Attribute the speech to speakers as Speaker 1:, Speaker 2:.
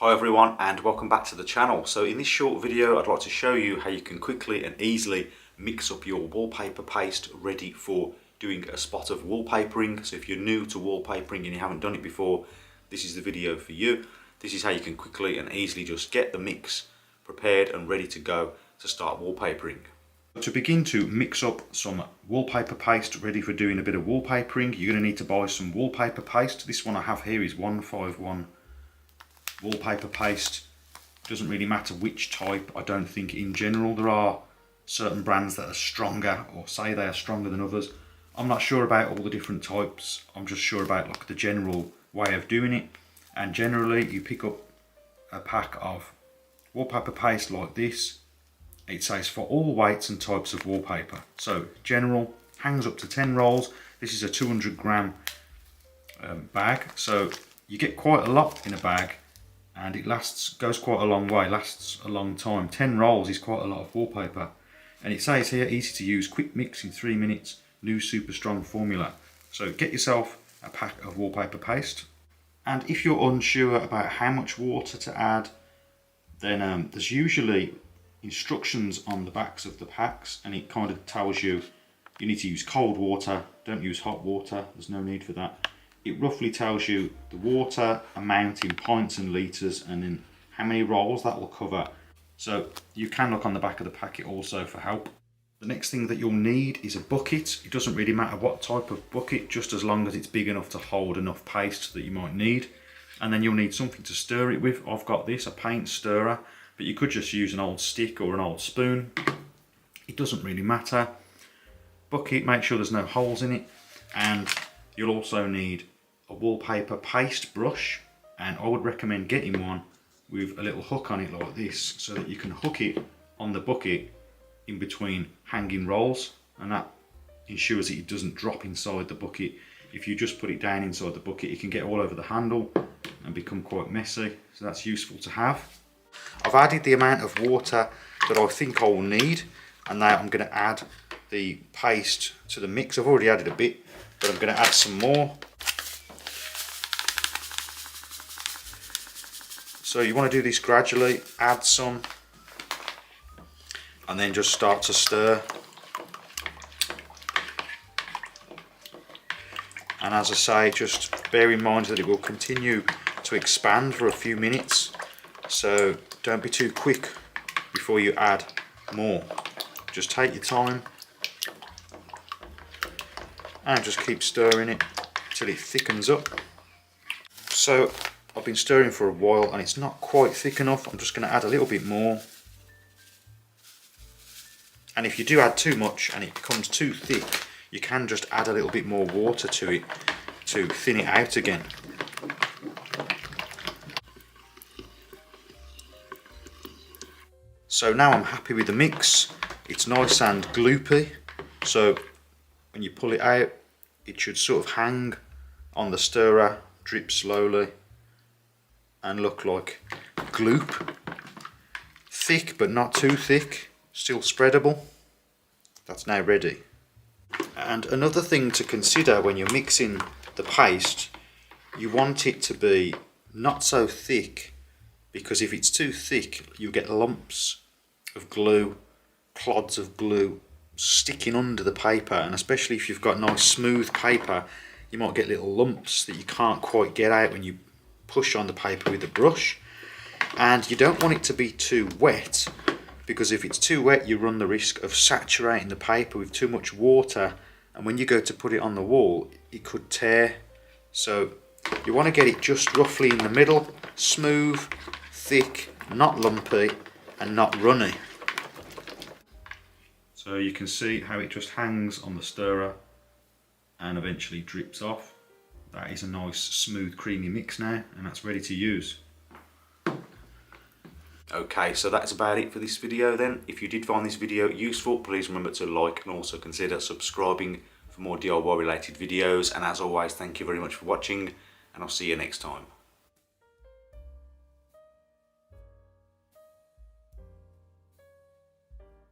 Speaker 1: Hi everyone and welcome back to the channel. So in this short video I'd like to show you how you can quickly and easily mix up your wallpaper paste ready for doing a spot of wallpapering. So if you're new to wallpapering and you haven't done it before, this is the video for you. This is how you can quickly and easily just get the mix prepared and ready to go to start wallpapering. To begin to mix up some wallpaper paste ready for doing a bit of wallpapering, you're going to need to buy some wallpaper paste. This one I have here is 151 wallpaper paste. Doesn't really matter which type, I don't think. In general there are certain brands that are stronger, or say they are stronger than others. I'm not sure about all the different types, I'm just sure about like the general way of doing it. And generally you pick up a pack of wallpaper paste like this. It says for all weights and types of wallpaper. So general, hangs up to 10 rolls. This is a 200 gram bag, so you get quite a lot in a bag. And it goes quite a long way, lasts a long time. 10 rolls is quite a lot of wallpaper. And it says here, easy to use, quick mix in 3 minutes, new super strong formula. So get yourself a pack of wallpaper paste. And if you're unsure about how much water to add, then there's usually instructions on the backs of the packs, and it kind of tells you you need to use cold water, don't use hot water, there's no need for that. It roughly tells you the water amount in pints and litres, and then how many rolls that will cover. So you can look on the back of the packet also for help. The next thing that you'll need is a bucket. It doesn't really matter what type of bucket, just as long as it's big enough to hold enough paste that you might need. And then you'll need something to stir it with. I've got this, a paint stirrer, but you could just use an old stick or an old spoon. It doesn't really matter. Bucket, make sure there's no holes in it. And you'll also need a wallpaper paste brush, and I would recommend getting one with a little hook on it like this, so that you can hook it on the bucket in between hanging rolls, and that ensures that it doesn't drop inside the bucket. If you just put it down inside the bucket, it can get all over the handle and become quite messy, so that's useful to have. I've added the amount of water that I think I will need, and now I'm going to add the paste to the mix. I've already added a bit, but I'm going to add some more. So you want to do this gradually, add some, and then just start to stir. And as I say, just bear in mind that it will continue to expand for a few minutes, so don't be too quick before you add more. Just take your time and just keep stirring it till it thickens up. So I've been stirring for a while and it's not quite thick enough. I'm just going to add a little bit more. And if you do add too much and it becomes too thick, you can just add a little bit more water to it to thin it out again. So now I'm happy with the mix. It's nice and gloopy, so when you pull it out, it should sort of hang on the stirrer, drip slowly, and look like gloop. Thick but not too thick, still spreadable. That's now ready. And another thing to consider when you're mixing the paste, you want it to be not so thick, because if it's too thick you get lumps of glue, clods of glue sticking under the paper, and especially if you've got nice smooth paper, you might get little lumps that you can't quite get out when you push on the paper with a brush. And you don't want it to be too wet, because if it's too wet you run the risk of saturating the paper with too much water, and when you go to put it on the wall it could tear. So you want to get it just roughly in the middle, smooth, thick, not lumpy and not runny. So you can see how it just hangs on the stirrer and eventually drips off. That is a nice smooth creamy mix now, and that's ready to use. Okay, so that's about it for this video then. If you did find this video useful, please remember to like and also consider subscribing for more DIY related videos. And as always, thank you very much for watching, and I'll see you next time.